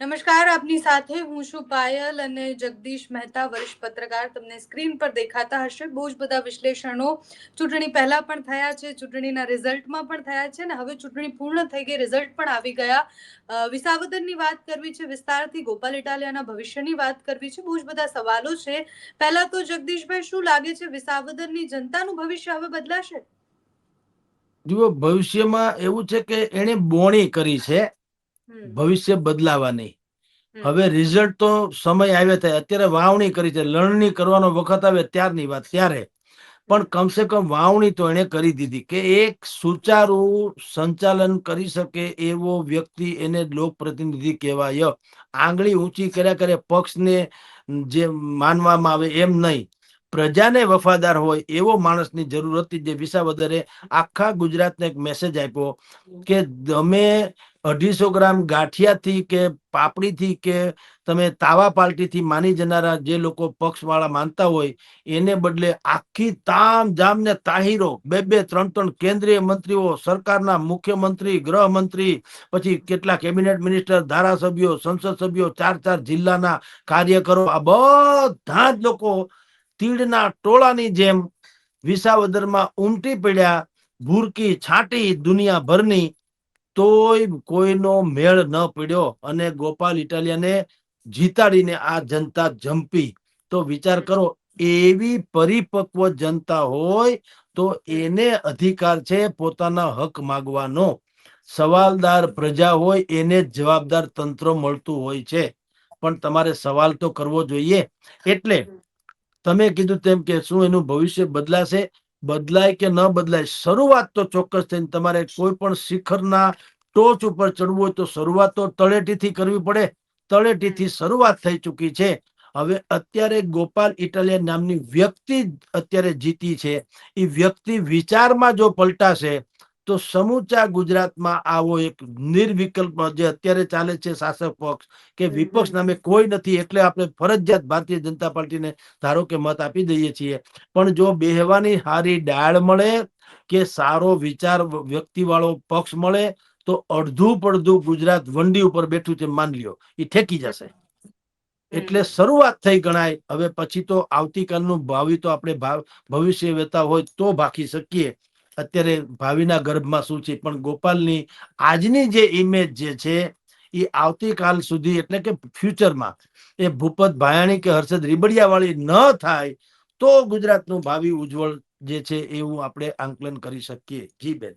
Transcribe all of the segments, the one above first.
નમસ્કાર, આપની સાથે હું છું પાયલ અને જગદીશ મહેતા, વરિષ્ઠ પત્રકાર. તમને સ્ક્રીન પર દેખાતા હશે. બહુ જ બધા વિશ્લેષણો ચૂંટણી પહેલા પણ થયા છે, ચૂંટણીના રિઝલ્ટમાં પણ થયા છે ને હવે ચૂંટણી પૂર્ણ થઈ ગઈ, રિઝલ્ટ પણ આવી ગયા. વિસાવદરની વાત કરવી છે વિસ્તારથી, ગોપાલ ઇટાલિયાના ભવિષ્યની વાત કરવી છે. બહુ જ બધા સવાલો છે. પહેલા તો જગદીશભાઈ, શું લાગે છે વિસાવદરની જનતાનું ભવિષ્ય હવે બદલાશે? જુઓ, ભવિષ્યમાં એવું છે કે એને બોણી કરી છે ભવિષ્ય બદલાવાની. હવે રિઝલ્ટ તો સમય આવે થાય, અત્યારે વાવણી કરી છે, લણણી કરવાનો વખત આવે ત્યારની વાત ત્યારે. પણ કમસે કમ વાવણી તો એને કરી દીધી કે એક સુચારુ સંચાલન કરી શકે એવો વ્યક્તિ એને લોકપ્રતિનિધિ કહેવાય. આંગળી ઊંચી કર્યા કરે પક્ષને જે માનવામાં આવે એમ નહીં, પ્રજાને વફાદાર હોય એવો માણસની જરૂર હતી. જે વિસાવદરે આખા ગુજરાતને એક મેસેજ આપ્યો કે તમે 250 ગ્રામ ગાંઠિયાથી કે પાપડીથી કે તમે તાવા પાલટીથી માની જનારા જે લોકો પક્ષ વાળા માનતા હોય, એને બદલે આખી તામ જામ ને તાહીરો 2-2, 3-3 કેન્દ્રીય મંત્રીઓ, સરકારના મુખ્યમંત્રી, ગૃહમંત્રી, પછી કેટલા કેબિનેટ મિનિસ્ટર, ધારાસભ્યો, સંસદ સભ્યો, 4-4 જિલ્લાના કાર્યકરો, આ બધા જ લોકો તીડના ટોળાની જેમ વિસાવદરમાં ઉમટી પડ્યા. ભૂરકી છાંટી દુનિયાભરની, તોય કોઈનો મેળ ન પડ્યો અને ગોપાલ ઇટાલિયાને જીતાડીને આ જનતા જંપી. તો વિચાર કરો, એવી પરિપક્વ જનતા હોય તો એને અધિકાર છે પોતાના હક માગવાનો. સવાલદાર પ્રજા હોય એને જવાબદાર તંત્ર મળતું હોય છે. પણ તમારે સવાલ તો કરવો જોઈએ. એટલે તમે કીધું તેમ કે શું એનું ભવિષ્ય બદલાશે? બદલાય કે ન બદલાય, શરૂઆત તો ચોક્કસ થઈને તમારે કોઈ પણ શિખરના ટોચ ઉપર ચડવું હોય તો શરૂઆત તો તળેટીથી કરવી પડે. તળેટીથી શરૂઆત થઈ ચૂકી છે. હવે અત્યારે ગોપાલ ઇટાલિયા નામની વ્યક્તિ અત્યારે જીતી છે. એ વ્યક્તિ વિચારમાં જો પલટાશે તો સમૂચા ગુજરાતમાં આવો એક નિર્વિકલ્પ જે અત્યારે ચાલે છે શાસક પક્ષ કે વિપક્ષ નામે કોઈ નથી, એટલે આપણે ફરજિયાત ભારતીય જનતા પાર્ટીને ધારો કે મત આપી દઈએ છીએ. પણ જો બેહવાની હારી ડાળ મળે કે સારો વિચાર વ્યક્તિ વાળો પક્ષ મળે તો અડધું પડધું ગુજરાત વંડી ઉપર બેઠું છે માન લ્યો, એ ઠેકી જશે. એટલે શરૂઆત થઈ ગણાય. હવે પછી તો આવતીકાલનું ભાવિ તો આપણે ભવિષ્ય વેતા હોય તો ભાખી શકીએ અત્યારે ભાવિના ગર્ભમાં શું છે. પણ ગોપાલની આજની જે ઇમેજ જે છે એ આવતીકાલ સુધી એટલે કે ફ્યુચરમાં એ ભૂપત ભાયાણી કે હર્ષદ રીબડિયા વાળી ન થાય તો ગુજરાતનું ભાવિ ઉજ્જવળ જે છે એવું આપણે આંકલન કરી શકીએ. જી બેન.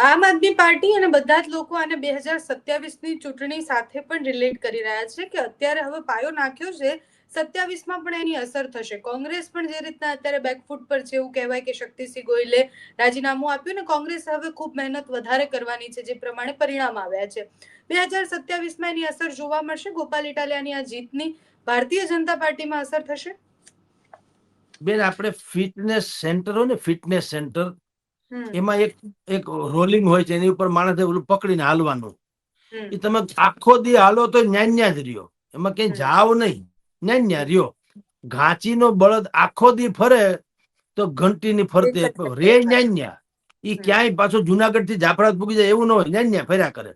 આમ આદમી પાર્ટી અને બધા જ લોકો આને 2027ની ચૂંટણી સાથે પણ રિલેટ કરી રહ્યા છે કે અત્યારે હવે પાયો નાખ્યો છે, 27માં પણ એની અસર થશે. કોંગ્રેસ પણ જે રીતના અત્યારે બેકફૂટ પર છે, એવું કહેવાય કે શક્તિસિંહ ગોયલે રાજીનામું આપ્યું ને કોંગ્રેસ હવે ખૂબ મહેનત વધારે કરવાની છે, જે પ્રમાણે પરિણામ આવ્યા છે. 2027માં એની અસર જોવા મળશે. ગોપાલ ઇટાલિયાની આ જીતની ભારતીય જનતા પાર્ટીમાં અસર થશે. બેન, આપણે ફિટનેસ સેન્ટર હોય ને, ફિટનેસ સેન્ટર, એમાં એક રોલિંગ હોય છે, એની ઉપર માણસે ઓલું પકડીને હાલવાનું. એ તમે આખો દી હાલો તો ન્યા જ રહ્યો, એમાં કઈ જાવ નહીં, ન્યા રહ્યો. ઘાંચીનો બળદ આખો દી ફરે તો ઘંટીની ફરતે રે ન્યા. ઈ ક્યાંય પાછો જુનાગઢ થી જાફરાબાદ પૂગી જાય એવું ન હોય, ન્યા ફર્યા કરે.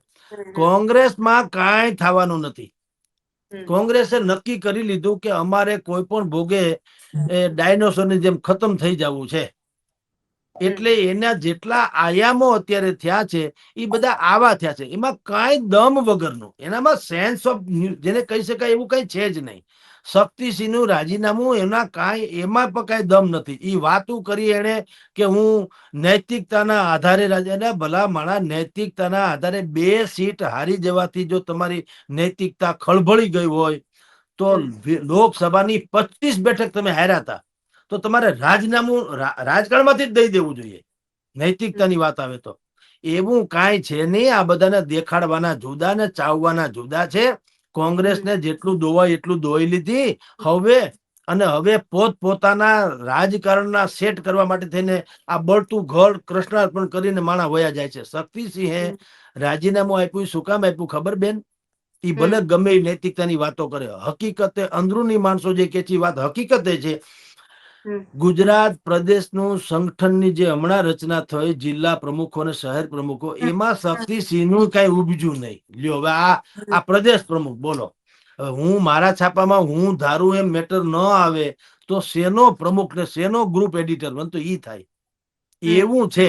કોંગ્રેસમાં કાંઈ થવાનું નથી. કોંગ્રેસે નક્કી કરી લીધું કે અમારે કોઈ પણ ભોગે ડાયનોસોરની જેમ ખતમ થઈ જવું છે. એટલે એના જેટલા આયામો અત્યારે થયા છે એ બધા આવા થયા છે. એમાં કાંઈ દમ વગરનું, એનામાં સેન્સ ઓફ જેને કહી શકાય એવું કઈ છે જ નહીં. શક્તિસિંહનું રાજીનામું એના કાંઈ એમાં પણ કાંઈ દમ નથી. એ વાતું કરી એને કે હું નૈતિકતાના આધારે ભલા માણા, નૈતિકતાના આધારે 2 સીટ હારી જવાથી જો તમારી નૈતિકતા ખળભળી ગઈ હોય તો લોકસભાની 25 બેઠક તમે હાર્યા હતા તો તમારે રાજીનામું રાજકારણમાંથી જ દઈ દેવું જોઈએ. નૈતિકતાની વાત આવે તો એવું કાંઈ છે નહીં. આ બધાને દેખાડવાના જુદા ને ચાવવાના જુદા છે. કોંગ્રેસને જેટલું દોવાય એટલું દોઈ લીધી. હવે પોતપોતાના રાજકારણના સેટ કરવા માટે થઈને આ બળતું ઘર કૃષ્ણાર્પણ કરીને માણા વયા જાય છે. શક્તિસિંહે રાજીનામું આપ્યું, શું કામ આપ્યું ખબર બેન? એ ભલે ગમે એ નૈતિકતાની વાતો કરે, હકીકતે અંદરૂની માણસો જે કે છે વાત હકીકતે છે ગુજરાત પ્રદેશનું સંગઠનની જે હમણાં રચના થઈ, જિલ્લા પ્રમુખો અને શહેર પ્રમુખો, એમાં શક્તિસિંહનું કઈ ઉપજ્યું નહીં. લ્યો હવે આ પ્રદેશ પ્રમુખ બોલો. હવે હું મારા છાપામાં હું ધારું એમ મેટર ન આવે તો શેનો પ્રમુખ ને શેનો ગ્રુપ એડિટર બન તો ઈ થાય. એવું છે.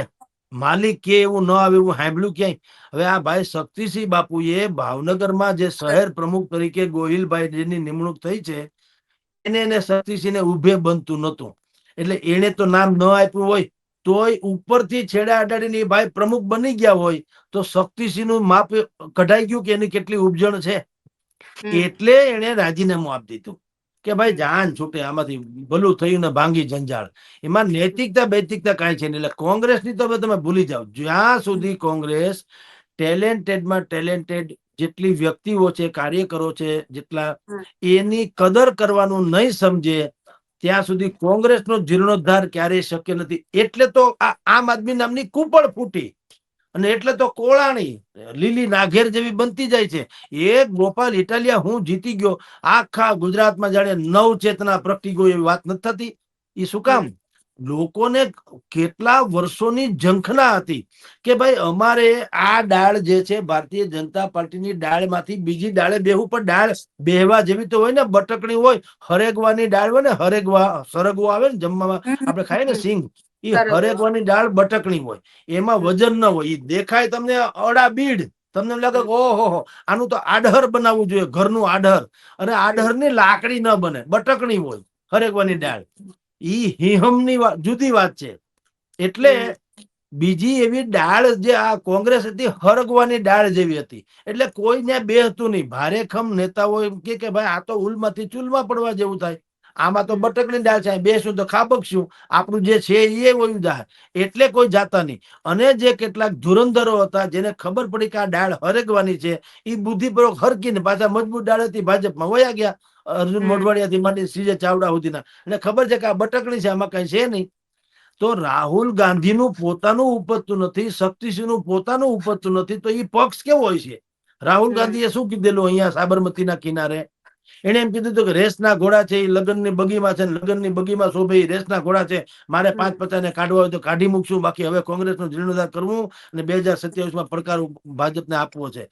માલિક કે એવું ન આવે એવું સાંભળ્યું ક્યાંય. હવે આ ભાઈ શક્તિસિંહ બાપુએ ભાવનગરમાં જે શહેર પ્રમુખ તરીકે ગોહિલભાઈ જેની નિમણૂક થઈ છે, એને શક્તિસિંહને ઉભે બનતું નહોતું. એટલે એને તો નામ ન આપ્યું હોય તોય ઉપરથી છેડા અડાડીને એ ભાઈ પ્રમુખ બની ગયા હોય તો શક્તિસિંહનું માપ કઢાઈ ગયું કે એની કેટલી ઉપજણ છે. એટલે એને રાજીનામું આપી દીધું કે ભાઈ જાન છૂટે, આમાંથી ભલું થયું ને ભાંગી જંજાળ. એમાં નૈતિકતા બૈતિકતા કાંઈ છે નહીં. એટલે કોંગ્રેસની તો તમે ભૂલી જાઓ. જ્યાં સુધી કોંગ્રેસ ટેલેન્ટેડમાં ટેલેન્ટેડ જેટલી વ્યક્તિઓ છે, કાર્યકરો છે, જેટલા એની કદર કરવાનું નહીં સમજે ત્યાં સુધી કોંગ્રેસનો જીર્ણોદ્ધાર ક્યારેય શક્ય નથી. એટલે તો આ આમ આદમી નામની કુપળ ફૂટી અને એટલે તો કોળાણી લીલી નાઘેર જેવી બનતી જાય છે. એક ગોપાલ ઇટાલિયા હું જીતી ગયો, આખા ગુજરાતમાં જાણે નવ ચેતના પ્રગટી ગયો એવી વાત નથી થતી. એ શું કામ? લોકોને કેટલા વર્ષોની ઝંખના હતી કે ભાઈ અમારે આ ડાળ જે છે ભારતીય જનતા પાર્ટીની ડાળમાંથી બીજી ડાળે બેહવું, પણ ડાળ બેહવા જેવી તો હોય ને, બટકણી હોય, હરેગવાની ડાળ હોય ને, હરેગવા સરગવો આવે ને જમવામાં આપણે ખાઈએ ને સિંગ, એ હરેગવાની ડાળ બટકણી હોય, એમાં વજન ન હોય, એ દેખાય તમને અડા બીડ, તમને એમ લાગે ઓહો આનું તો આડહર બનાવવું જોઈએ, ઘરનું આડહર. અને આડહરની લાકડી ન બને, બટકણી હોય હરેગવાની ડાળ. ઈ હિહમની જુદી વાત છે. એટલે બીજી એવી ડાળ જે આ કોંગ્રેસ હતી હરગવાની ડાળ જેવી હતી. એટલે કોઈને બેહતું નહીં. ભારેખમ નેતાઓ એમ કે ભાઈ આ તો ઉલમાંથી ચૂલમાં પડવા જેવું થાય, આમાં તો બટકની ડાળ છે, બેસું તો ખાબકશું, આપણું જે છે એ વયું જાય. એટલે કોઈ જાતા નહીં. અને જે કેટલાક ધુરંધરો હતા જેને ખબર પડી કે આ ડાળ હરગવાની છે, એ બુદ્ધિપૂર્વક હરકીને પાછા મજબૂત ડાળ હતી ભાજપમાં વયા ગયા. અર્જુન મોઢવાડિયાથી માંડી સીજે ચાવડા સુધીના. એટલે ખબર છે કે આ બટકણી છે, આમાં કઈ છે નહીં. તો રાહુલ ગાંધીનું પોતાનું ઉપજતું નથી, શક્તિસિંહનું પોતાનું ઉપજતું નથી, તો એ પક્ષ કેવો હોય છે? રાહુલ ગાંધીએ શું કીધેલું અહીંયા સાબરમતીના કિનારે? એને એમ કીધું કે રેસના ઘોડા છે એ લગ્નની બગીમાં છે, લગ્નની બગીમાં શોભે એ રેસના ઘોડા છે, મારે 5-50 કાઢવા હોય તો કાઢી મૂકશું, બાકી હવે કોંગ્રેસનો જીર્ણોદ્ધાર કરવું અને 2027માં પડકાર ભાજપને આપવો છે.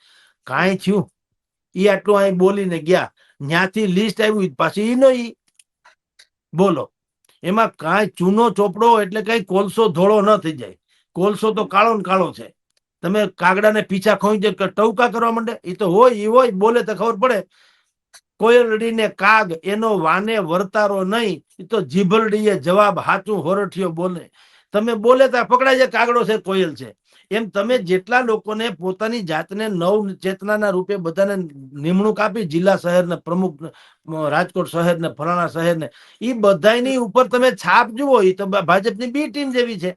કાંઈ થયું? એ આટલું અહીં બોલીને ગયા, ત્યાંથી લિસ્ટ આવ્યું પાછી ઈ નહીં. બોલો, એમાં કાંઈ ચૂનો ચોપડો એટલે કઈ કોલસો ધોળો ન થઈ જાય. કોલસો તો કાળો ને કાળો છે. તમે કાગડાને પીછા ખોઈ ટવકા કરવા માંડે, એ તો હોય એ હોય, બોલે તો ખબર પડે. કોયલડીને કાગ એનો વાને વર્તારો નહીં, એ તો જીભલડીએ જવાબ હાચું હોરઠિયો બોલે. તમે બોલે તો પકડાય જાય કાગડો છે કોયલ છે. એમ તમે જેટલા લોકોને પોતાની જાતને નવ ચેતનાના રૂપે બધાને નિમણૂક આપી, જિલ્લા શહેરને પ્રમુખ, રાજકોટ શહેરને, ફલાણા શહેરને, એ બધાની ઉપર તમે છાપ જુઓ, એ તો ભાજપની બી ટીમ જેવી છે.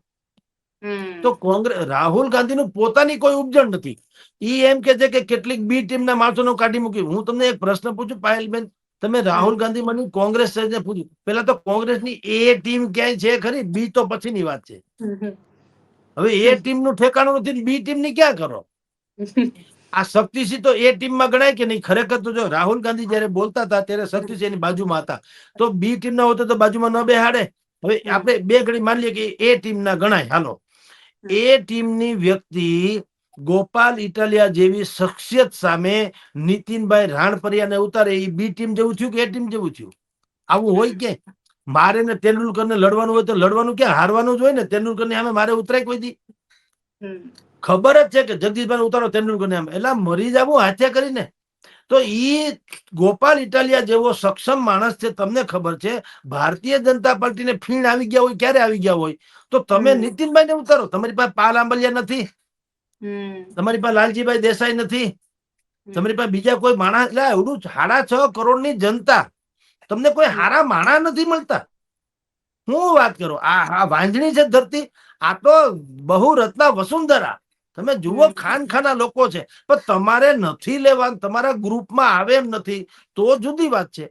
તો કોંગ્રેસ, રાહુલ ગાંધીનું પોતાની કોઈ ઉપજણ નથી. ઈ એમ કે છે કે કેટલીક બી ટીમના માણસોને કાઢી મૂકી. હું તમને એક પ્રશ્ન પૂછું પાયલબેન, તમે રાહુલ ગાંધી મને કોંગ્રેસ પૂછ્યું, પેલા તો કોંગ્રેસની એ ટીમ ક્યાંય છે ખરી? બી તો પછીની વાત છે. હવે એ ટીમ નું ઠેકાણું નથી, બી ટીમ ની ક્યાં કરો? આ શક્તિસિંહ તો એ ટીમમાં ગણાય કે નહીં? ખરેખર તો જો રાહુલ ગાંધી જયારે બોલતા હતા ત્યારે શક્તિસિંહ એની બાજુમાં હતા, તો બી ટીમ ના હોતો તો બાજુમાં ન બેહાડે. હવે આપણે બે ઘડી માની લઈએ કે એ ટીમ ના ગણાય. હાલો, એ ટીમની વ્યક્તિ ગોપાલ ઇટાલિયા જેવી શખ્સિયત સામે નીતિનભાઈ રાણપરિયાને ઉતારે, એ બી ટીમ જેવું થયું કે એ ટીમ જેવું થયું? આવું હોય કે? મારે ને તેંડુલકર ને લડવાનું હોય તો લડવાનું ક્યાં, હારવાનું જ હોય ને. તેંડુલકર ની સામે મારે ઉતરાય કોઈ દી? ખબર જ છે કે જગદીશભાઈ ઉતારો તેંડુલકર ને, એટલે મરી જવું હાથે કરીને. તો ઈ ગોપાલ ઇટાલિયા જેવો સક્ષમ માણસ છે. તમને ખબર છે ભારતીય જનતા પાર્ટીને ફીણ આવી ગયા હોય, ક્યારે આવી ગયા હોય? તો તમે નીતિનભાઈ ને ઉતારો. તમારી પાસે પાલ આંબલિયા નથી, તમારી પાસે લાલજીભાઈ દેસાઈ નથી, તમારી પાસે બીજા કોઈ માણસ. એટલે એવડું 6.5 કરોડની જનતા, તમને કોઈ હારા માણા નથી મળતા. હું વાત કરો, આ વાંજણી છે ધરતી. આ તો બહુ રત્ના વસુંધરા. તમે જુઓ, ખાનખાના લોકો છે, પણ તમારે નથી લેવા, તમારા ગ્રુપમાં આવે એમ નથી તો જુદી વાત છે.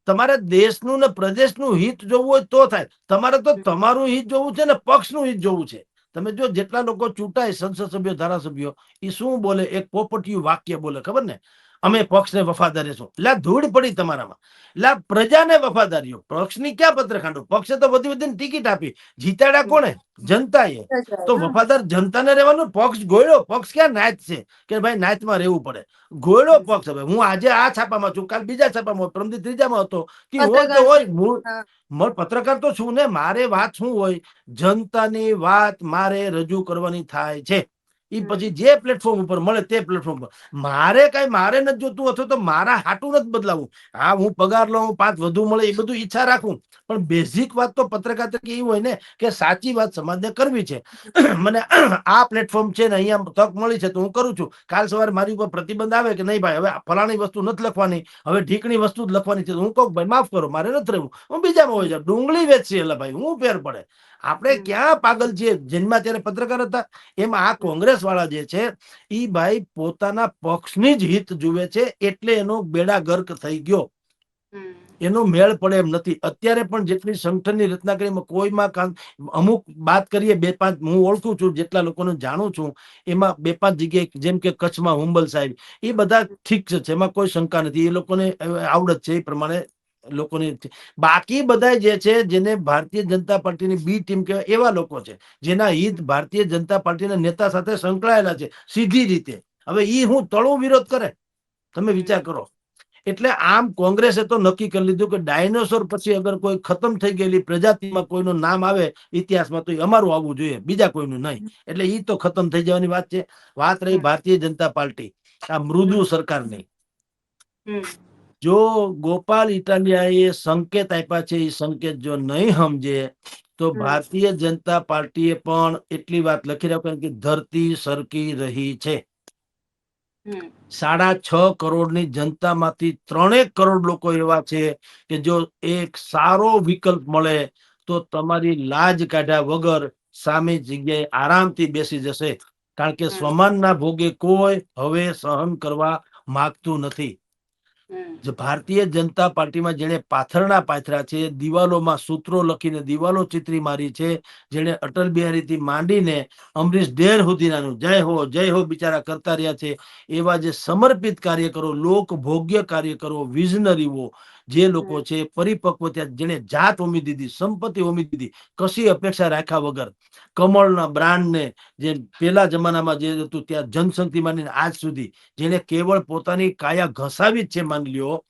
તમારે દેશનું ને પ્રદેશનું હિત જોવું હોય તો થાય. તમારે તો તમારું હિત જોવું છે ને પક્ષનું હિત જોવું છે. તમે જો જેટલા લોકો ચૂંટાય સંસદ સભ્યો, ધારાસભ્યો, એ શું બોલે? એક પોપટિયું વાક્ય બોલે, ખબર ને? અમે પક્ષને વફાદાર રહેશું. એટલે આ ધૂળ પડી તમારામાં. એટલે આ પ્રજાને વફાદારીઓ, પક્ષની ક્યાં પત્રખાંડો? પક્ષે તો બધી બધીને ટિકિટ આપી, જીતાડ્યા કોણે? જનતાએ. તો વફાદાર જનતાને રહેવાનું. પક્ષ ગોળ્યો, પક્ષ ક્યાં નાચ છે કે ભાઈ નાચમાં રહેવું પડે? ગોળ્યો પક્ષ. હવે હું આજે આ છાપામાં છું, કાલ બીજા છાપામાં, પ્રમદી ત્રીજામાં હતો કે હોય તો હોય. મૂળ પત્રકાર તો છું ને. મારે વાત શું હોય? જનતાની વાત મારે રજૂ કરવાની થાય છે. એ પછી જે પ્લેટફોર્મ ઉપર મળે તે પ્લેટફોર્મ પર મારે નથી જોતું, અથવા તો મારા હાટું નથી બદલાવું. હા, હું પગાર લઉં, 5 વધુ મળે, એ બધું ઈચ્છા રાખું, પણ બેઝિક વાત તો પત્રકાર તરીકે એ હોય ને કે સાચી વાત સમાજને કરવી છે. મને આ પ્લેટફોર્મ છે ને અહીંયા તક મળી છે તો હું કરું છું. કાલ સવારે મારી ઉપર પ્રતિબંધ આવે કે નહીં ભાઈ હવે ફલાણી વસ્તુ નથી લખવાની, હવે ઢીકણી વસ્તુ જ લખવાની છે, હું કહું ભાઈ માફ કરો, મારે નથી રહેવું, હું બીજામાં હોય જાઉં. ડુંગળી વેચશે એટલે ભાઈ હું ફેર પડે? આપણે ક્યાં પાગલ છીએ? જેનમાં ત્યારે પત્રકાર હતા એમાં આ કોંગ્રેસ વાળા જે છે એ ભાઈ પોતાના પક્ષની જ હિત જુએ છે, એટલે એનો બેડા ગર્ક થઈ ગયો. એનો મેળ પડે એમ નથી. અત્યારે પણ જેટલી સંગઠનની રચના કરી કોઈમાં અમુક વાત કરીએ, 2-5 હું ઓળખું છું, જેટલા લોકોને જાણું છું એમાં 2-5 જગ્યાએ, જેમ કે કચ્છમાં હુંબલ સાહેબ, એ બધા ઠીક છે, એમાં કોઈ શંકા નથી, એ લોકોને આવડત છે એ પ્રમાણે લોકોની. બાકી બધા જે છે જેને ભારતીય જનતા પાર્ટીની બી ટીમ કહેવાય એવા લોકો છે, જેના હિત ભારતીય જનતા પાર્ટીના નેતા સાથે સંકળાયેલા છે સીધી રીતે. હવે ઈ હું તળું વિરોધ કરે, તમે વિચાર કરો. એટલે આમ કોંગ્રેસે તો નક્કી કરી લીધું કે ડાયનોસોર પછી અગર કોઈ ખતમ થઈ ગયેલી પ્રજાતિમાં કોઈનું નામ આવે ઇતિહાસમાં તો અમારું આવવું જોઈએ, બીજા કોઈનું નહીં. એટલે ઈ તો ખતમ થઈ જવાની વાત છે. વાત રહી ભારતીય જનતા પાર્ટી, આ મૃદુ સરકારની. જો ગોપાલ ઇટાલિયાએ સંકેત આપ્યા છે, એ સંકેત જો નહીં સમજે તો ભારતીય જનતા પાર્ટીએ પણ એટલી વાત લખી રાખી કે ધરતી સરકી રહી છે. 6.5 કરોડની જનતામાંથી 3 કરોડ લોકો એવા છે કે જો એક સારો વિકલ્પ મળે તો તમારી લાજ કાઢ્યા વગર સામે જગ્યાએ આરામથી બેસી જશે. કારણ કે સ્વમાનના ભોગે કોઈ હવે સહન કરવા માંગતું નથી. ભારતીય જનતા પાર્ટીમાં જેને પાથરણા પાથર્યા છે, દિવાલોમાં સૂત્રો લખીને દિવાલો ચિત્રી મારી છે, જેને અટલ બિહારીથી માંડીને અમરીશ ડેર સુધીનાનું જય હો બિચારા કરતા રહ્યા છે, એવા જે સમર્પિત કાર્યકરો, લોકભોગ્ય કાર્યકરો, વિઝનરીઓ જે લોકો છે, પરિપક્વ ત્યાં, જેને જાત હોમી દીધી, સંપત્તિ હોમી દીધી, કશી અપેક્ષા રાખ્યા વગર, કમળના બ્રાન્ડને જે પેલા જમાનામાં જે હતું ત્યાં જનશક્તિ માનીને આજ સુધી જેને કેવળ પોતાની કાયા ઘસાવી જ છે માની લ્યો,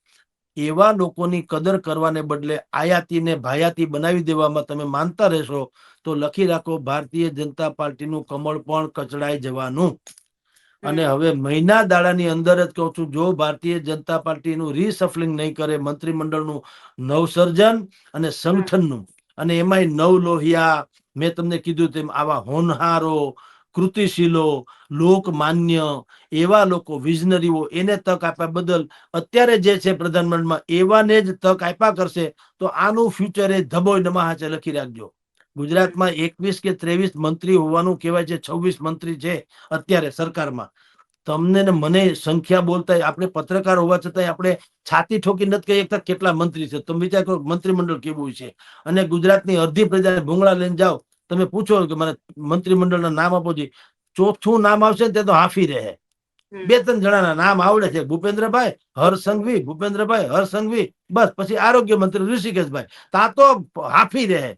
એવા લોકોની કદર કરવાને બદલે આયાતીને ભાયાતી બનાવી દેવામાં તમે માનતા રહેશો તો લખી રાખો, ભારતીય જનતા પાર્ટીનું કમળ પણ કચડાઈ જવાનું. અને હવે મહિના દાડાની અંદર જ કહું છું, જો ભારતીય જનતા પાર્ટીનું રીસફલિંગ નહીં કરે, મંત્રીમંડળનું નવસર્જન અને સંગઠનનું, અને એમાંય નવ લોહિયા, મેં તમને કીધું તેમ આવા હોનહારો, કૃતિશીલો, લોકમાન્ય એવા લોકો, વિઝનરીઓ, એને તક આપ્યા બદલ અત્યારે જે છે પ્રધાનમંત્રીમાં એવાને જ તક આપ્યા કરશે તો આનું ફ્યુચર એ ધબોય નમાહાચે લખી રાખજો. ગુજરાતમાં 21 કે 23 મંત્રી હોવાનું કહેવાય છે, 26 મંત્રી છે અત્યારે સરકારમાં. તમને ને મને સંખ્યા બોલતા આપણે પત્રકાર હોવા છતાં આપણે છાતી ઠોકી નથી કહી શકતા કેટલા મંત્રી છે. તમે વિચાર કરો મંત્રીમંડળ કેવું છે. અને ગુજરાતની અડધી પ્રજાને ભૂંગળા લઈને જાઓ, તમે પૂછો કે મને મંત્રીમંડળના નામ આપો છો, ચોથું નામ આવશે ને તે તો હાફી રહે. 2-3 જણાના નામ આવડે છે, ભૂપેન્દ્રભાઈ હરસંઘવી, ભૂપેન્દ્રભાઈ હરસંઘવી, બસ. પછી આરોગ્ય મંત્રી ઋષિકેશભાઈ, તા તો હાફી રહે.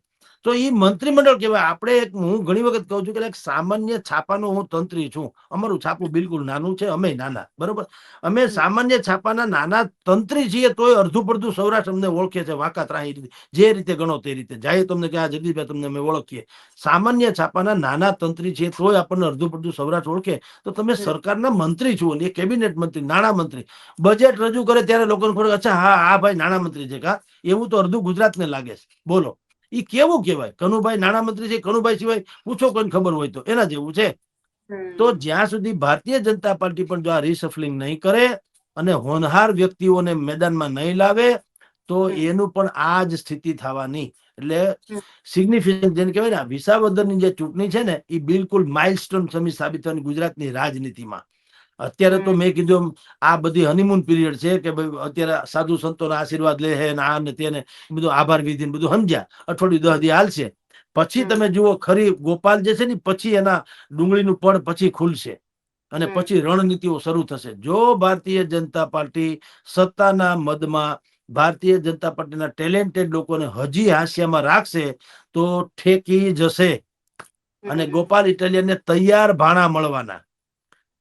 તો એ મંત્રીમંડળ કહેવાય. આપણે હું ઘણી વખત કહું છું કે એક સામાન્ય છાપાનો હું તંત્રી છું. અમારું છાપું બિલકુલ નાનું છે, અમે નાના, બરોબર. અમે સામાન્ય છાપાના નાના તંત્રી છીએ, તોય અડધું પડધું સૌરાષ્ટ્ર અમને ઓળખે છે, વાકાત્રાહી જે રીતે ગણો તે રીતે. જાય તમને કે આ જગદીશભાઈ તમને અમે ઓળખીએ. સામાન્ય છાપાના નાના તંત્રી છીએ, તોય આપણને અડધું પડધું સૌરાષ્ટ્ર ઓળખે. તો તમે સરકારના મંત્રી છો, એ કેબિનેટ મંત્રી, નાણાં મંત્રી, બજેટ રજૂ કરે ત્યારે લોકોને ખબર, અચ્છા હા આ ભાઈ નાણાં મંત્રી છે કા, એવું તો અડધું ગુજરાતને લાગે છે. બોલો ઈ કેવું કહેવાય? કનુભાઈ નાણામંત્રી છે, કનુભાઈ સિવાય પૂછો કોઈને ખબર હોય તો, એના જેવું છે. તો જ્યાં સુધી ભારતીય જનતા પાર્ટી પણ જો આ રીસફલિંગ નહીં કરે અને હોનહાર વ્યક્તિઓને મેદાનમાં નહીં લાવે તો એનું પણ આ જ સ્થિતિ થવાની. એટલે સિગ્નિફિકન્ટ જેને કહેવાય ને, વિસાવદરની જે ચૂંટણી છે ને, એ બિલકુલ માઇલસ્ટોન સાબિત થવાની ગુજરાતની રાજનીતિમાં. અત્યારે તો મેં કીધું આ બધી હનીમૂન પીરિયડ છે કે ભાઈ અત્યારે સાધુ સંતોના આશીર્વાદ લે છે ને આ ને તેને બધું આભાર વિધિ બધું સમજ્યા, અઠવાડિયું 10 દી હાલશે. પછી તમે જુઓ ખરી ગોપાલ જે છે ને, પછી એના ડુંગળીનું પડ પછી ખુલશે. અને પછી રણનીતિઓ શરૂ થશે. જો ભારતીય જનતા પાર્ટી સત્તાના મદમાં ભારતીય જનતા પાર્ટીના ટેલેન્ટેડ લોકોને હજી હાંસિયામાં રાખશે તો ઠેકી જશે. અને ગોપાલ ઇટાલિયનને તૈયાર ભાણા મળવાના.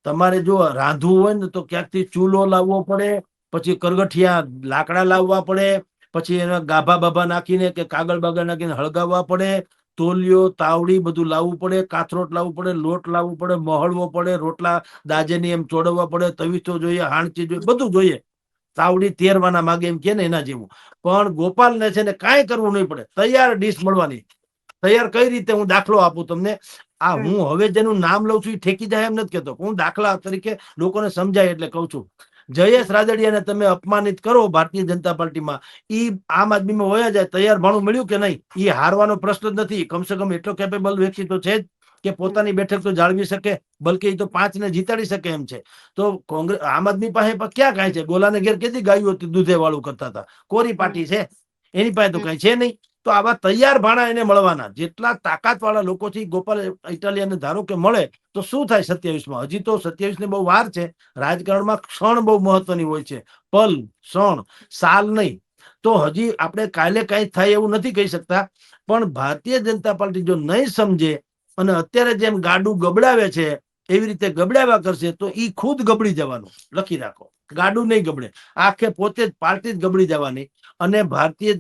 તમારે જો રાંધવું હોય ને તો ક્યાંકથી ચૂલો લાવવો પડે, પછી કરગઠિયા લાકડા લાવવા પડે, પછી એના ગાભા બાભા નાખીને કે કાગળ બાગળ નાખીને હળગાવવા પડે, તોલિયો તાવડી બધું લાવવું પડે, કાથરોટ લાવવું પડે, લોટ લાવવું પડે, મહળવો પડે, રોટલા દાજેની એમ ચોડવવા પડે, તવીથો જોઈએ, હાણચી જોઈએ, બધું જોઈએ. તાવડી તેરવાના માગે એમ કે ને એના જેવું. પણ ગોપાલને છે ને કાંઈ કરવું નહીં પડે, તૈયાર ડીશ મળવાની. તૈયાર કઈ રીતે હું દાખલો આપું તમને. આ હું હવે જેનું નામ લઉં છું એ ઠેકી જાય એમ નથી કેતો, હું દાખલા તરીકે લોકોને સમજાય એટલે કઉ છું. જયેશ રાદડિયાને તમે અપમાનિત કરો ભારતીય જનતા પાર્ટીમાં, ઈ આમ આદમીમાં વયા જાય. તૈયાર ભાણું મળ્યું કે નહીં, એ હારવાનો પ્રશ્ન જ નથી. કમસે કમ એટલો કેપેબલ વ્યક્તિ તો છે જ કે પોતાની બેઠક તો જાળવી શકે, બલકે એ તો 5 ને જીતાડી શકે એમ છે. તો કોંગ્રેસ આમ આદમી પાસે ક્યાં કાંઈ છે? ગોલાને ઘેર કેદી ગાયું હતી દૂધે વાળું કરતા હતા? કોરી પાટી છે એની પાસે તો કઈ છે નહીં. તો આવા તૈયાર ભાણા એને મળવાના. જેટલા તાકાત વાળા લોકો થી ગોપાલ ઇટાલિયાને ધારો કે મળે તો શું થાય 27માં? હજી તો 27 ને બહુ વાર છે. રાજકારણમાં ક્ષણ બહુ મહત્વની હોય છે, પલ, ક્ષણ, સાલ નહીં. તો હજી આપણે કાલે કઈ થાય એવું નથી કહી શકતા. પણ ભારતીય જનતા પાર્ટી જો નહીં સમજે અને અત્યારે જેમ ગાડું ગબડાવે છે એવી રીતે ગબડાવ્યા કરશે તો ઈ ખુદ ગબડી જવાનું. લખી રાખો, ગાડું નહીં ગબડે, આખે પોતે જ પાર્ટી જ ગબડી જવાની. અને ભારતીય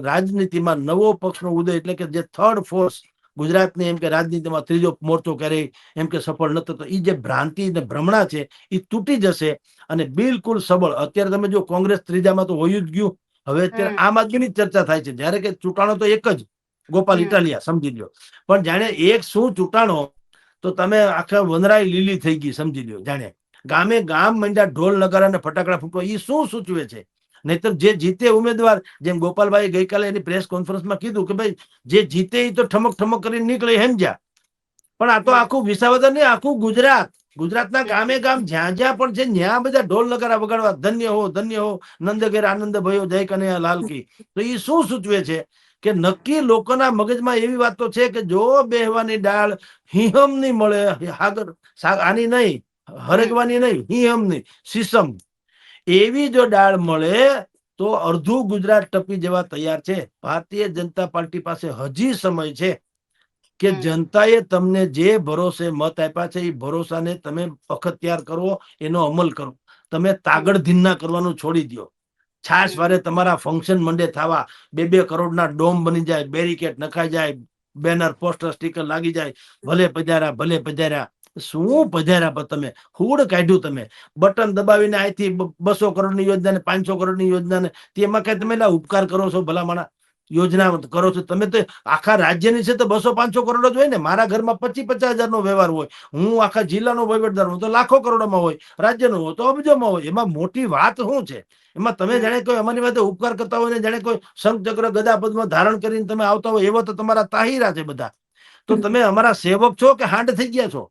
રાજનીતિમાં નવો પક્ષનો ઉદય એટલે કે જે થર્ડ ફોર્સ ગુજરાતની એમ કે રાજનીતિમાં ત્રીજો મોરચો ક્યારેય એમ કે સફળ નતો, તો એ જે ભ્રાંતિ ને ભ્રમણા છે એ તૂટી જશે અને બિલકુલ સબળ. અત્યારે તમે જો કોંગ્રેસ ત્રીજામાં તો હોય જ ગયું. હવે અત્યારે આમ આદમીની ચર્ચા થાય છે, જ્યારે કે ચૂંટાણો તો એક જ ગોપાલ ઇટાલિયા, સમજી લો. પણ જાણે એક શું ચૂંટાણો, તો તમે આખા વનરાઈ લીલી થઈ ગઈ, સમજી લો. જાણે ગામે ગામ મંડ્યા ઢોલ નગારા અને ફટાકડા ફૂટવા. એ શું સૂચવે છે? નહીતર જે જીતે ઉમેદવાર, જેમ ગોપાલભાઈ ગઈકાલે એની પ્રેસ કોન્ફરન્સમાં કીધું કે ભાઈ જે જીતે એ તો ઠમક ઠમક કરીને નીકળે સમજ્યા. પણ આ તો આખું વિસાવદર નહીં, આખું ગુજરાત, ગુજરાતના ગામે ગામ જ્યાં જ્યાં પણ છે ત્યાં બધા ઢોલ નગારા વગાડવા. ધન્ય હો, ધન્ય હો, નંદ ઘેર આનંદ ભયો, જય કનૈયા લાલ કી. તો એ શું સૂચવે છે? કે નક્કી લોકોના મગજમાં એવી વાત તો છે કે જો બેહવાની ડાળ હિહમની મળે, હાગર આની નહીં, હરગવાની નહીં, હિહમની, સીસમ, એવી જો ડાળ મળે તો અડધું ગુજરાત ટપી જવા તૈયાર છે. ભારતીય જનતા પાર્ટી પાસે હજી સમય છે કે જનતાએ તમને જે ભરોસે મત આપ્યા છે એ ભરોસાને તમે અખત્યાર કરવો, એનો અમલ કરો. તમે તાગડ ધીન્ના કરવાનું છોડી દો. છાસ વારે તમારા ફંક્શન મંડે થવા, 2-2 કરોડના ડોમ બની જાય, બેરિકેડ નખાઈ જાય, બેનર પોસ્ટર સ્ટીકર લાગી જાય, ભલે પધાર્યા, ભલે પધાર્યા. શું પધાર્યા? પર તમે હુડ કાઢ્યું. તમે બટન દબાવીને અહીંથી 200 કરોડની યોજના ને 500 કરોડની યોજના ને તેમાં કઈ તમે ઉપકાર કરો છો? ભલામણા યોજના કરો છો તમે. તો આખા રાજ્યની છે તો 200-500 કરોડ જ હોય ને. મારા ઘરમાં 25-50 હજારનો વ્યવહાર હોય, હું આખા જિલ્લાનો વહીવટદાર હું તો લાખો કરોડોમાં હોય, રાજ્યનો હોય તો અબજોમાં હોય. એમાં મોટી વાત શું છે? એમાં તમે જાણે કોઈ અમારી માટે ઉપકાર કરતા હોય ને જાણે કોઈ શંખ ચક્ર ગદા પદ્મ ધારણ કરીને તમે આવતા હોય, એવો તો તમારા તાહીરા છે બધા. તો તમે અમારા સેવક છો કે હાંડ થઈ ગયા છો?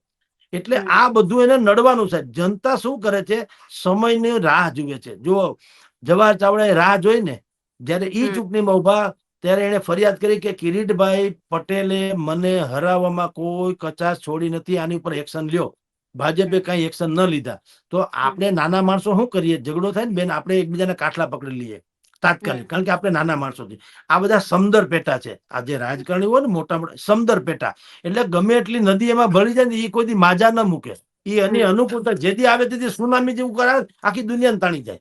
એટલે આ બધું એને નડવાનું છે. જનતા શું કરે છે? સમયની રાહ જુએ છે. જો જવાહર ચાવડાએ રાહ જોઈ ને, જયારે ઈ ચૂંટણીમાં ઉભા ત્યારે એને ફરિયાદ કરી કે કિરીટભાઈ પટેલે મને હરાવવામાં કોઈ કચાશ છોડી નથી, આની ઉપર એક્શન લ્યો. ભાજપે કઈ એક્શન ન લીધા. તો આપણે નાના માણસો શું કરીએ? ઝઘડો થાય ને બેન, આપણે એકબીજાને કાટલા પકડી લઈએ તાત્કાલિક, કારણ કે આપણે નાના માણસો છીએ. આ બધા સમદર પેટા છે. આ જે રાજકારણી હોય ને મોટા મોટા સમદર પેટા, એટલે ગમે એટલી નદી એમાં ભળી જાય ને એ કોઈ માજા ન મૂકે. એ એની અનુકૂળતા જેથી આવે તેથી સુનામી જેવું કરાવે, આખી દુનિયાને તાણી જાય.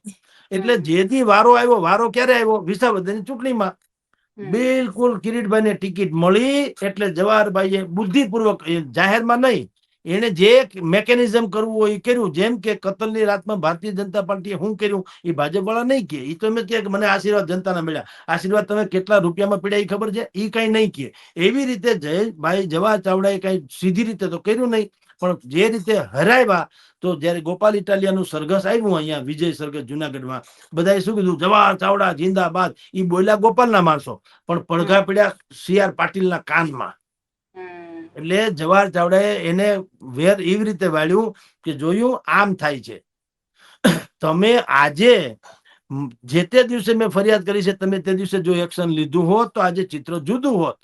એટલે જેથી વારો આવ્યો, વારો ક્યારે આવ્યો? વિસાવદરની ચૂંટણીમાં. બિલકુલ કિરીટભાઈ ને ટિકિટ મળી એટલે જવાહરભાઈએ બુદ્ધિપૂર્વક, જાહેરમાં નહીં, એને જે મેકેનિઝમ કરવું હોય એ કર્યું. જેમ કે કતલની રાતમાં ભારતીય જનતા પાર્ટીએ શું કર્યું એ ભાજપ વાળા નહીં કે. એ તો એમ કે મને આશીર્વાદ જનતાના મળ્યા. આશીર્વાદ તમે કેટલા રૂપિયામાં પીડ્યા એ ખબર છે? એ કઈ નહીં કે. એવી રીતે જયભાઈ જવાહર ચાવડાએ કઈ સીધી રીતે તો કર્યું નહીં, પણ જે રીતે હરાવ્યા. તો જયારે ગોપાલ ઇટાલિયાનું સરઘસ આવ્યું અહીંયા વિજય સરઘસ જુનાગઢમાં, બધાએ શું કીધું? જવાહર ચાવડા જિંદાબાદ. એ બોલ્યા ગોપાલના માણસો, પણ પડઘા પડ્યા CR પાટીલના કાનમાં. એટલે જવાહર ચાવડાએ એને વેર એવી રીતે વાળ્યું કે જોયું આમ થાય છે. તમે આજે જે તે દિવસે મેં ફરિયાદ કરી છે, તમે તે દિવસે જો એક્શન લીધું હોત તો આજે ચિત્ર જુદું હોત.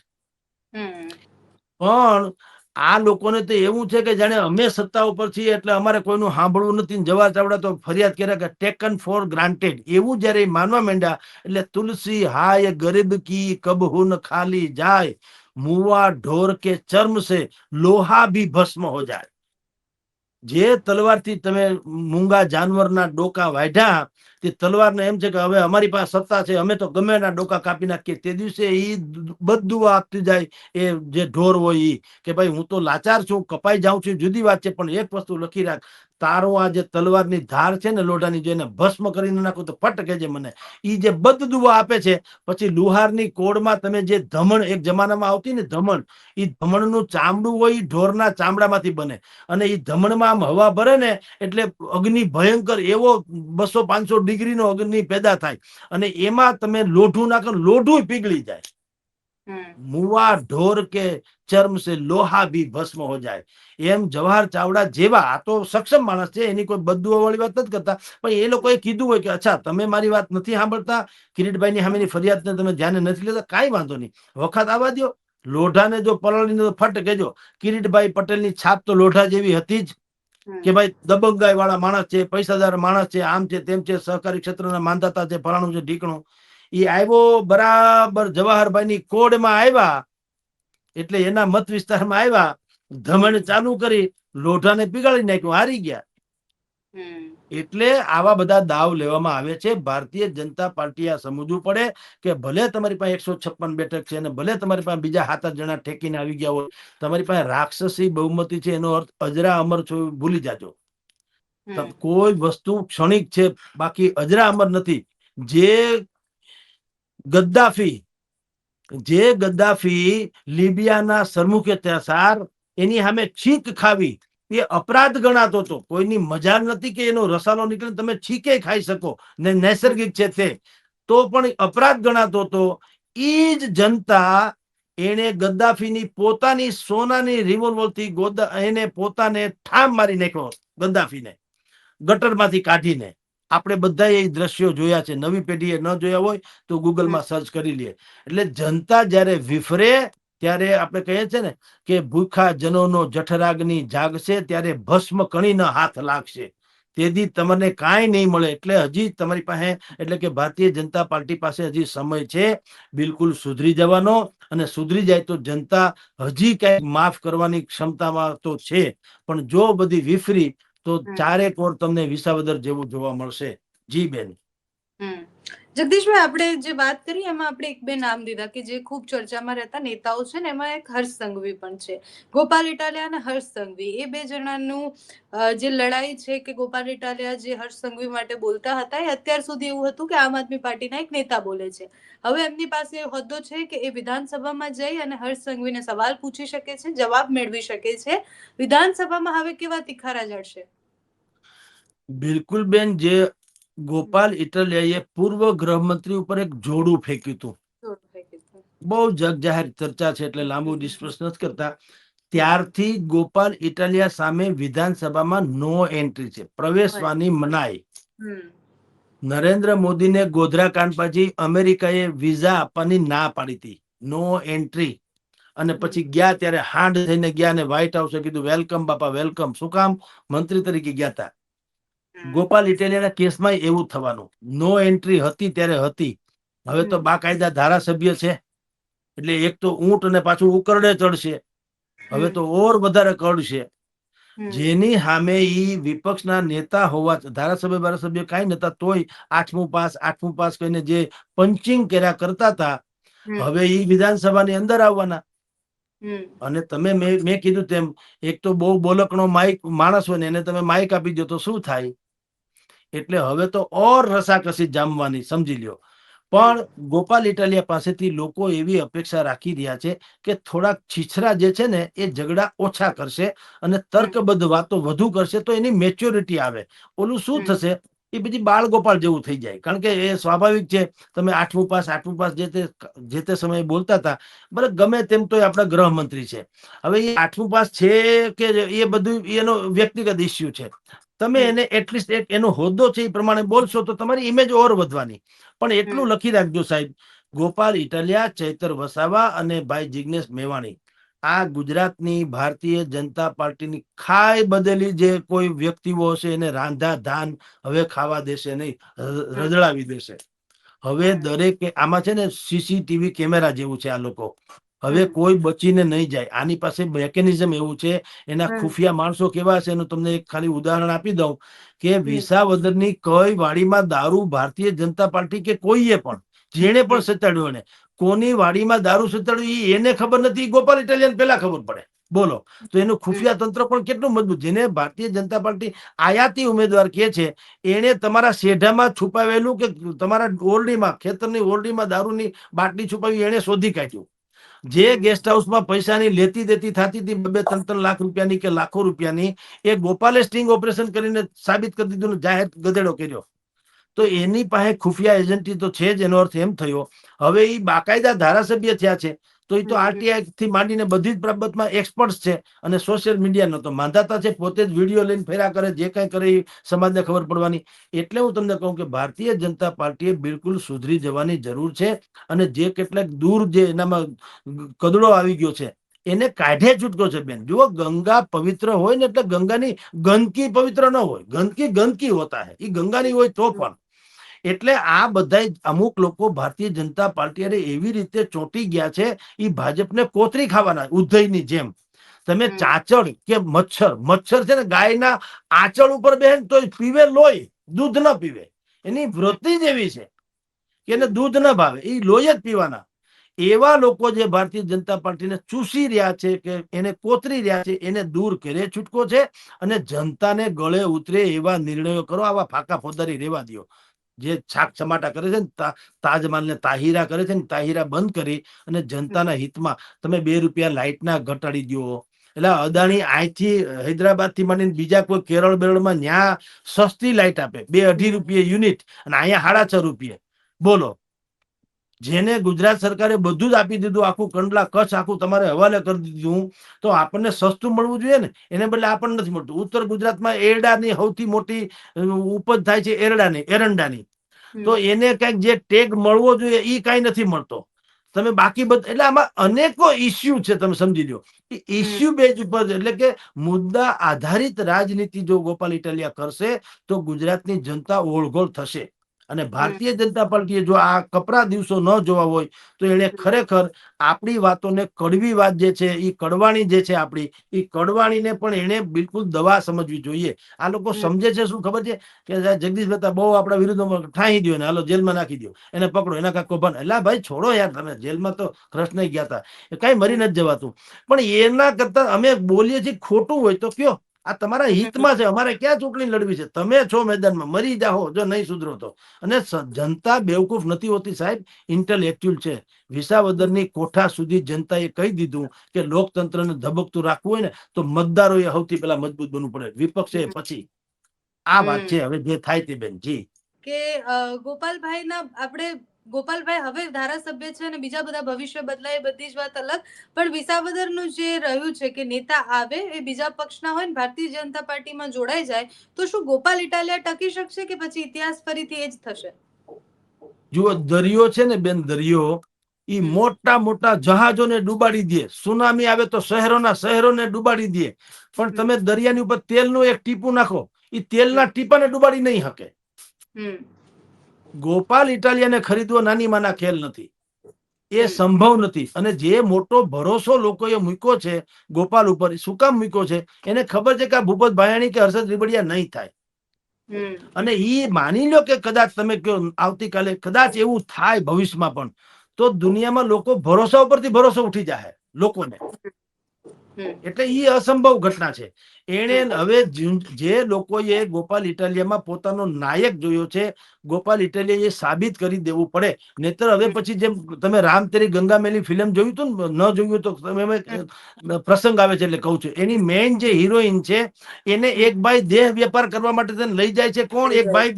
પણ આ લોકોને તો એવું છે કે જાણે અમે સત્તા ઉપર છીએ એટલે અમારે કોઈનું સાંભળવું નથી. જવાહર ચાવડા તો ફરિયાદ કરે કે ટેકન ફોર ગ્રાન્ટેડ. એવું જયારે માનવા માંડ્યા એટલે તુલસી હાય ગરીબ કી કબહુન ખાલી જાય, મુવા ઢોર કે ચર્મ સે લોહા ભી ભસ્મ હો જાય. જે તલવારથી તમે મૂંગા જાનવરના ડોકા વાઢ્યા તે તલવારને એમ છે કે હવે અમારી પાસે સત્તા છે, અમે તો ગમે એના ડોકા કાપી નાખીએ. તે દિવસે એ બધું આપતી જાય એ જે ઢોર હોય એ કે ભાઈ હું તો લાચાર છું, કપાઈ જાઉં છું, જુદી વાત છે, પણ એક વસ્તુ લખી રાખ, તારો આ જે તલવારની ધાર છે ને લોઢાની, જેને ભસ્મ કરીને નાખું તો ફટ કેજે મને. ઈ જે બદ દુઆ આપે છે. પછી લુહારની કોડમાં તમે જે ધમણ એક જમાનામાં આવતી ને ધમણ, એ ધમણનું ચામડું હોય એ ઢોરના ચામડામાંથી બને. અને એ ધમણમાં આમ હવા ભરે ને એટલે અગ્નિ ભયંકર એવો 200-500 ડિગ્રીનો અગ્નિ પેદા થાય. અને એમાં તમે લોઢું નાખો, લોઢું પીગળી જાય. મુવા ઢોર કે ચર્મ સે લોહા ભી ભસ્મ હો જાય. એમ જવાહર ચાવડા જેવા આ તો સક્ષમ માણસ છે, એની કોઈ બદદુઆ વાળી વાત નથી કરતા, પણ એ લોકોએ કીધું હોય કે અચ્છા તમે મારી વાત નથી સાંભળતા, કિરીટભાઈની સામેની ફરિયાદને તમે ધ્યાને નથી લેતા, કાંઈ વાંધો નહીં, વખત આવવા દો. લોઢાને જો પલળીને ફટ કેજો કિરીટભાઈ પટેલની છાપ તો લોઢા જેવી હતી જ કે ભાઈ દબંગાઈ વાળા માણસ છે, પૈસાદાર માણસ છે, આમ છે, તેમ છે, સહકારી ક્ષેત્રના માંધાતા છે, ફલાણું છે, ઢીકણું. એ આવ્યો બરાબર જવાહરભાઈની કોડમાં આવ્યા એટલે એના મત વિસ્તારમાં આવ્યા, ધમણ ચાલુ કરી, લોઢાને પીગાળી નાખ્યું, હારી ગયા. એટલે આવા બધા દાવ લેવામાં આવે છે. ભારતીય જનતા પાર્ટી આ સમજવું પડે કે ભલે તમારી પાસે 156 બેઠક છે અને ભલે તમારી પાસે બીજા 7 જણા ઠેકીને આવી ગયા હોય, તમારી પાસે રાક્ષસી બહુમતી છે, એનો અર્થ અજરા અમર છો ભૂલી જાજો. કોઈ વસ્તુ ક્ષણિક છે, બાકી અજરા અમર નથી. જે ગદ્દાફી લીબિયાના સરમુખે ત્યાસાર એની સામે છીક ખાવી એ અપરાધ ગણાતો હતો. કોઈની મજા નથી કે એનો રસાલો નીકળે તમે છીકે ખાઈ શકો ને નૈસર્ગિક છે તે, તો પણ અપરાધ ગણાતો હતો. ઈ જ જનતા એને ગદ્દાફીની પોતાની સોનાની રિવોલ્વરથી એને પોતાને ઠામ મારી નાખ્યો. ગદ્દાફીને ગટરમાંથી કાઢીને. આપણે બધા એ દ્રશ્યો જોયા છે. નવી પેઢીએ ન જોયા હોય તો ગૂગલમાં સર્ચ કરી લે. એટલે જનતા જ્યારે વિફરે ત્યારે આપણે કહીએ છીએ ને કે ભૂખા જનોનો જઠરાગ્નિ જાગશે ત્યારે ભસ્મ કણીના હાથ લાગશે. તેથી તમને કાંઈ નહીં મળે. એટલે હજી તમારી પાસે એટલે કે ભારતીય જનતા પાર્ટી પાસે હજી સમય છે બિલકુલ સુધરી જવાનો. અને સુધરી જાય તો જનતા હજી કઈક માફ કરવાની ક્ષમતામાં તો છે, પણ જો બધી વિફરી તો ચારેક ઓર તમને વિસાવદર જેવું જોવા મળશે. જી બેન. જગદીશભાઈ, આપણે જે વાત કરી એમાં આપણે એક બે નામ દીધા કે જે ખૂબ ચર્ચામાં રહેતા નેતાઓ છે ને, એમાં એક હર્ષ સંઘવી પણ છે. ગોપાલ ઇટાલિયા અને હર્ષ સંઘવી એ બે જણાનું જે લડાઈ છે કે ગોપાલ ઇટાલિયા જે હર્ષ સંઘવી માટે બોલતા હતા એ અત્યાર સુધી એવું હતું કે આમ આદમી પાર્ટીના એક નેતા બોલે છે. હવે એમની પાસે હોદ્દો છે કે એ વિધાનસભામાં જઈ અને હર્ષ સંઘવીને સવાલ પૂછી શકે છે, જવાબ મેળવી શકે છે. વિધાનસભામાં હવે કેવા તિખારા જડશે? બિલકુલ બેન. જે ગોપાલ ઇટાલિયાએ પૂર્વ ગૃહમંત્રી ઉપર એક જોડું ફેંક્યું હતું, બહુ જગજાહેર ચર્ચા છે એટલે લાંબુ ડિસ્કસ નથી કરતા. ત્યારથી ગોપાલ ઇટાલિયા સામે વિધાનસભામાં નો એન્ટ્રી છે, પ્રવેશવાની મનાઈ. નરેન્દ્ર મોદીને ગોધરા કાંડ પછી અમેરિકાએ વિઝા આપવાની ના પાડી હતી, નો એન્ટ્રી. અને પછી ગયા ત્યારે હાંડ થઈને ગયા અને વ્હાઈટ હાઉસે કીધું વેલકમ બાપા વેલકમ. શું કામ? મંત્રી તરીકે ગયા હતા. ગોપાલ ઇટાલિયાના કેસમાં એવું થવાનું. નો એન્ટ્રી હતી ત્યારે હતી. હવે તો બાકાયદા ધારાસભ્ય છે એટલે એક તો ઊંટ અને પાછું ઉકરડે ચડશે. હવે તો ઓર વધારે કરડશે. જેની સામે ઈ વિપક્ષના નેતા હોવા, ધારાસભ્ય કઈ નતા, તોય 8મું પાસ કહીને જે પંચિંગ કર્યા કરતા હતા, હવે ઈ વિધાનસભાની અંદર આવવાના. અને તમે મેં કીધું તેમ એક તો બહુ બોલકણો માણસ હોય ને એને તમે માઇક આપી દો તો શું થાય? એટલે હવે તો ઓર રસાકસી જામવાની, સમજી લ્યો. પણ ગોપાલ ઇટાલિયા પાસેથી લોકો એવી અપેક્ષા રાખી રહ્યા છે કે થોડાક છીછરા જે છે ને એ ઝઘડા ઓછા કરશે અને તર્કબદ્ધ વાતો વધુ કરશે તો એની મેચ્યોરિટી આવે. ઓલું શું થશે? એ બધી બાળ ગોપાળ જેવું થઈ જાય. કારણ કે એ સ્વાભાવિક છે. તમે 8મું પાસ જે તે સમયે બોલતા હતા, બરાબર, ગમે તેમ તો આપણા ગૃહમંત્રી છે. હવે એ 8મું પાસ છે કે એ બધું એનો વ્યક્તિગત ઇસ્યુ છે. તમે એને એટલીસ્ટ એક એનો હોદ્દો છે એ પ્રમાણે બોલશો તો તમારી ઇમેજ ઓર વધવાની. પણ એટલું લખી રાખજો સાહેબ, ગોપાલ ઇટાલિયા, ચૈતર વસાવા અને ભાઈ જિગ્નેશ મેવાણી આ ગુજરાતની ભારતીય જનતા પાર્ટીની ખાઈ બદલી જે કોઈ વ્યક્તિઓ હશે એને રાંધા ધાન હવે ખાવા દેશે નહીં, રજડાવી દેશે. હવે દરેક આમાં છે ને સીસીટીવી કેમેરા જેવું છે આ લોકો. હવે કોઈ બચીને નહીં જાય. આની પાસે મેકેનિઝમ એવું છે. એના ખુફિયા માણસો કેવા છે એનું તમને એક ખાલી ઉદાહરણ આપી દઉં કે વિસાવદરની કઈ વાડીમાં દારૂ ભારતીય જનતા પાર્ટી કે કોઈએ પણ જેને પણ સતાડ્યો એને કોની વાડીમાં દારૂ સતાડ્યું એને ખબર નથી, ગોપાલ ઇટાલિયન પેલા ખબર પડે. બોલો તો એનું ખુફિયા તંત્ર પણ કેટલું મજબૂત. જેને ભારતીય જનતા પાર્ટી આયાતી ઉમેદવાર કે છે એને તમારા શેઢામાં છુપાવેલું કે તમારા ઓરડીમાં ખેતરની ઓરડીમાં દારૂની બાટલી છુપાવી એને શોધી કાઢ્યું. જે ગેસ્ટ હાઉસમાં પૈસાની લેતી દેતી થતી હતી 2-3 લાખ રૂપિયાની કે લાખો રૂપિયાની, એ ગોપાલે સ્ટિંગ ઓપરેશન કરીને સાબિત કરી દીધું, જાહેર ગધેડો કર્યો. તો એની પાસે ખુફિયા એજન્ટી તો છે જ. એનો અર્થ એમ થયો હવે એ બાકાયદા ધારાસભ્ય થયા છે તો એ તો આરટીઆઈ થી માંડીને બધી જ બાબતમાં એક્સપર્ટ છે. અને સોશિયલ મીડિયાનો તો માંધાતા છે, પોતે જ વિડીયો લઈને ફેરા કરે, જે કઈ કરે એ સમાજને ખબર પડવાની. એટલે હું તમને કહું કે ભારતીય જનતા પાર્ટીએ બિલકુલ સુધરી જવાની જરૂર છે. અને જે કેટલાક દૂર જે એનામાં કદડો આવી ગયો છે એને કાઢે છૂટકો છે. બેન જુઓ, ગંગા પવિત્ર હોય ને એટલે ગંગાની ગંદકી પવિત્ર ન હોય. ગંદકી ગંદકી હોતા હે, એ ગંગાની હોય તો પણ. એટલે આ બધા અમુક લોકો ભારતીય જનતા પાર્ટી એવી રીતે ચોંટી ગયા છે, એ ભાજપને કોતરી ખાવાના ઉધઈની જેમ. તમે ચાચડ કે મચ્છર છે ને ગાયના આંચળ ઉપર બેન તો પીવે લોહી, દૂધ ન પીવે. એની વૃત્તિ જ એવી છે કે એને દૂધ ન ભાવે, એ લોહી જ પીવાના. એવા લોકો જે ભારતીય જનતા પાર્ટીને ચૂસી રહ્યા છે કે એને કોતરી રહ્યા છે એને દૂર કરે છૂટકો છે. અને જનતાને ગળે ઉતરે એવા નિર્ણયો કરો. આવા ફાકા ફોદારી રેવા દો. જે છાક ચમાટા કરે છે ને તાજમહાલ ને તાહિરા કરે છે ને, તાહિરા બંધ કરી અને જનતાના હિતમાં તમે 2 રૂપિયા લાઇટના ઘટાડી દો. એટલે અદાણી અહીંથી હૈદરાબાદ થી માંડીને બીજા કોઈ કેરળ બેરળમાં ન્યા સસ્તી લાઇટ આપે 2-2.5 રૂપિયા યુનિટ અને અહીંયા 6.5 રૂપિયા. બોલો, જેને ગુજરાત સરકારે બધું જ આપી દીધું, આખું કંડલા કચ્છ આખું તમારે હવાલે કરી દીધું, તો આપણને સસ્તું મળવું જોઈએ ને. એને બદલે આપણને નથી મળતું. ઉત્તર ગુજરાતમાં એરડાની સૌથી મોટી ઉપજ થાય છે, એરંડાની. તો એને કઈક જે ટેગ મળવો જોઈએ એ કઈ નથી મળતો. તમે બાકી એટલે આમાં અનેકો ઇસ્યુ છે, તમે સમજી લો. ઇસ્યુ બેઝ ઉપર એટલે કે મુદ્દા આધારિત રાજનીતિ જો ગોપાલ ઇટાલિયા કરશે તો ગુજરાતની જનતા ઓળઘોળ થશે. અને ભારતીય જનતા પાર્ટીએ જો આ કપરા દિવસો ન જોવા હોય તો એને ખરેખર આપણી વાતોને કડવી વાત જે છે એ કડવાણી જે છે આપણી એ કડવાણીને પણ એને બિલકુલ દવા સમજવી જોઈએ. આ લોકો સમજે છે શું ખબર છે કે જગદીશ મહેતા બહુ આપણા વિરુદ્ધમાં ઠાઈ દો ને હાલો જેલમાં નાખી દો, એને પકડો, એના કાંઈ કૌભાંડ. એટલે ભાઈ છોડો યાર, તમે જેલમાં તો કૃષ્ણ ગયા હતા, કઈ મરી નથી જવાતું. પણ એના કરતા અમે બોલીએ છીએ ખોટું હોય તો કયો, આ તમારા હિતમાં છે. અમારે ક્યાં ચૂંટણી લડવી છે? તમે છો મેદાનમાં, મરી જાઓ જો નહીં સુધરો તો. અને જનતા બેવકૂફ નથી હોતી સાહેબ, ઇન્ટેલેક્ચ્યુઅલ છે. વિસાવદરની કોઠા સુધી જનતાએ કહી દીધું કે લોકતંત્રને ધબકતું રાખવું હોય ને તો મતદારોએ સૌથી પહેલા મજબૂત બનવું પડે, વિપક્ષે પછી. આ વાત છે હવે જે થાય તે. બેન જી કે ગોપાલભાઈના આપણે ગોપાલભાઈ હવે ધારાસભ્ય છે અને બીજા બધા ભવિષ્ય બદલાય, બધી જ વાત અલગ. પણ વિસાવદરનું જે રહ્યું છે કે નેતા આવે એ બીજા પક્ષના હોય ને ભારતીય જનતા પાર્ટીમાં જોડાઈ જાય, તો શું ગોપાલ ઇટાલિયા ટકી શકશે કે પછી ઇતિહાસ ફરીથી એ જ થશે? જુઓ, દરિયો છે ને બેન, દરિયો એ મોટા મોટા જહાજોને ડૂબાડી દે. સુનામી આવે તો શહેરોને ડૂબાડી દે. પણ તમે દરિયાની ઉપર તેલનું એક ટીપું નાખો, એ તેલના ટીપાને ડૂબાડી નહીં શકે. ગોપાલ ઇટાલિયાને ખરીદવો નાની માના ખેલ નથી, એ સંભવ નથી. અને જે મોટો ભરોસો લોકોએ મૂક્યો છે ગોપાલ ઉપર, શું કામ મૂક્યો છે? એને ખબર છે કે આ ભૂપત ભાયાણી કે હર્ષદ રીબડિયા નહીં થાય. અને ઈ માની લો કે કદાચ તમે કહો આવતીકાલે કદાચ એવું થાય ભવિષ્યમાં પણ, તો દુનિયામાં લોકો ભરોસા ઉપરથી ભરોસો ઉઠી જાય લોકોને. એટલે ઈ અસંભવ ઘટના છે. એને હવે જે લોકોએ ગોપાલ ઇટાલિયામાં પોતાનો નાયક જોયો છે, ગોપાલ ઇટાલિયા એ સાબિત કરી દેવું પડે. નહીતર હવે પછી જેમ તમે રામ તેરી ગંગા મેલી ફિલ્મ જોયું હતું ને, ન જોયું તો તમે પ્રસંગ આવે છે એટલે કહું છું. એની મેઇન જે હિરોઈન છે એને એક ભાઈ દેહ વેપાર કરવા માટે તેને લઈ જાય છે. કોણ? એક ભાઈ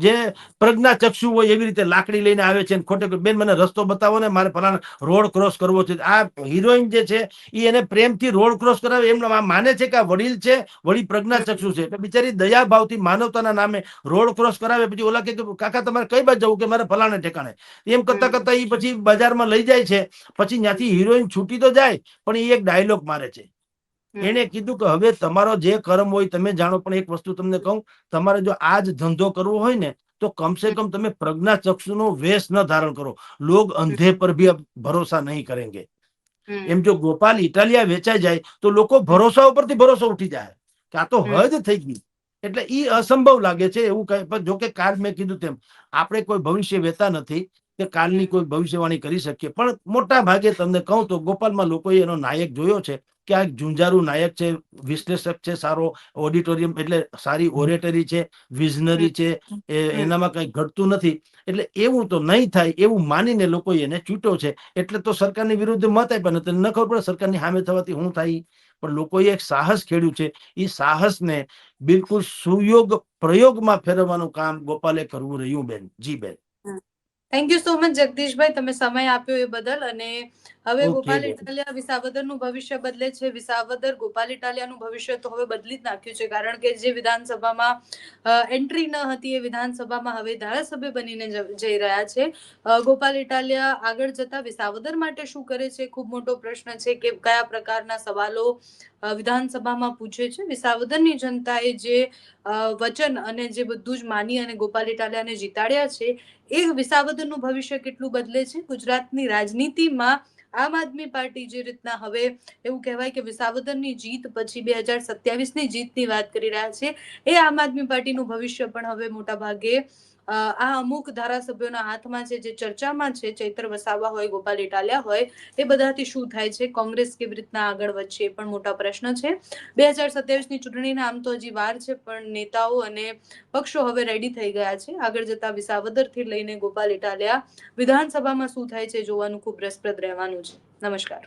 જે પ્રજ્ઞા ચક્ષુ હોય એવી રીતે લાકડી લઈને આવે છે. ખોટે બેન મને રસ્તો બતાવો ને, મારે ફલાણા રોડ ક્રોસ કરવો છે. આ હિરોઈન જે છે એ એને પ્રેમથી રોડ ક્રોસ કરાવે એમ માને છે કે આ વડીલ છે, વળી પ્રજ્ઞાચક્ષુ છે, એટલે બિચારી દયા ભાવથી માનવતાના નામે રોડ ક્રોસ કરાવે, પછી ઓલા કે કાકા તમારે કઈ બાજુ જવું, કે મારે ફલાણે ઠેકાણે, એમ કરતા કરતા એ પછી બજારમાં લઈ જાય છે. પછી ત્યાંથી હિરોઈન છૂટી તો જાય, પણ એ એક ડાયલોગ મારે છે. એને કીધું કે હવે તમારો જે કર્મ હોય તમે જાણો, પણ એક વસ્તુ તમને કહું, તમારે જો આ જ ધંધો કરવો હોય ને તો કમસે કમ તમે પ્રજ્ઞાચક્ષુનો વેશ ન ધારણ કરો. લોગ અંધે પર ભી ભરોસા નહીં કરેંગે. એમ જો ગોપાલ ઇટાલિયા વેચાઈ જાય તો લોકો ભરોસા ઉપરથી ભરોસો ઉઠી જાય કે આ તો હદ થઈ ગઈ. એટલે ઈ અસંભવ લાગે છે એવું કઈ. પણ જો કે કાલ મેં કીધું તેમ આપણે કોઈ ભવિષ્ય વેતા નથી કે કાલની કોઈ ભવિષ્યવાણી કરી શકીએ, પણ મોટા ભાગે તમને કહું તો ગોપાલમાં લોકોએ એનો નાયક જોયો છે કે આ ઝુંઝારું નાયક છે, વિશ્લેષક છે, સારો ઓડિટોરિયમ એટલે સારી ઓરેટરી છે, વિઝનરી છે, એનામાં કઈ ઘટતું નથી. એટલે એવું તો નહીં થાય એવું માનીને લોકોએ એને ચૂંટ્યો છે. એટલે તો સરકારની વિરુદ્ધ મત આપ્યા નથી, ન ખબર પડે સરકારની સામે થવાથી શું થાય. પણ લોકોએ એક સાહસ ખેડ્યું છે. એ સાહસને બિલકુલ સુયોગ પ્રયોગમાં ફેરવવાનું કામ ગોપાલે કરવું રહ્યું બેન. જી બેન. થેન્ક યુ સો મચ જગદીશભાઈ, તમે સમય આપ્યો એ બદલ. અને હવે ઓકે ગોપાલ બેન. ઇટાલિયા વિસાવદરનું ભવિષ્ય બદલે છે, વિસાવદર ગોપાલ ઇટાલિયાનું ભવિષ્ય તો હવે બદલી જ નાખ્યું છે, કારણ કે જે વિધાનસભામાં એન્ટ્રી ન હતી એ વિધાનસભામાં હવે ધારાસભ્ય બનીને જઈ રહ્યા છે. ગોપાલ ઇટાલિયા આગળ જતા વિસાવદર માટે શું કરે છે, ખૂબ મોટો પ્રશ્ન છે કે કયા પ્રકારના સવાલો વિધાનસભામાં પૂછે છે. વિસાવદરની જનતાએ જે વચન અને જે બધું જ માની અને ગોપાલ ઇટાલિયાને જીતાડ્યા છે, એ વિસાવદરનું ભવિષ્ય કેટલું બદલે છે. ગુજરાતની રાજનીતિમાં આમ આદમી પાર્ટી જે રીતના હવે એવું કહેવાય કે વિસાવદરની જીત પછી 2027ની જીતની વાત કરી રહ્યા છે, એ આમ આદમી પાર્ટીનું ભવિષ્ય પણ હવે મોટા ભાગે આ અમુક ધારાસભ્યોના હાથમાં છે, જે ચર્ચામાં છે. ચૈત્ર વસાવા હોય, ગોપાલ ઇટાલિયા હોય, એ બધાથી શું થાય છે, કોંગ્રેસ કેવી રીતના આગળ વધશે, એ પણ મોટા પ્રશ્ન છે. 2027ની ચૂંટણીના આમ તો હજી વાર છે, પણ નેતાઓ અને પક્ષો હવે રેડી થઈ ગયા છે. આગળ જતા વિસાવદરથી લઈને ગોપાલ ઇટાલિયા વિધાનસભામાં શું થાય છે જોવાનું ખૂબ રસપ્રદ રહેવાનું છે. નમસ્કાર.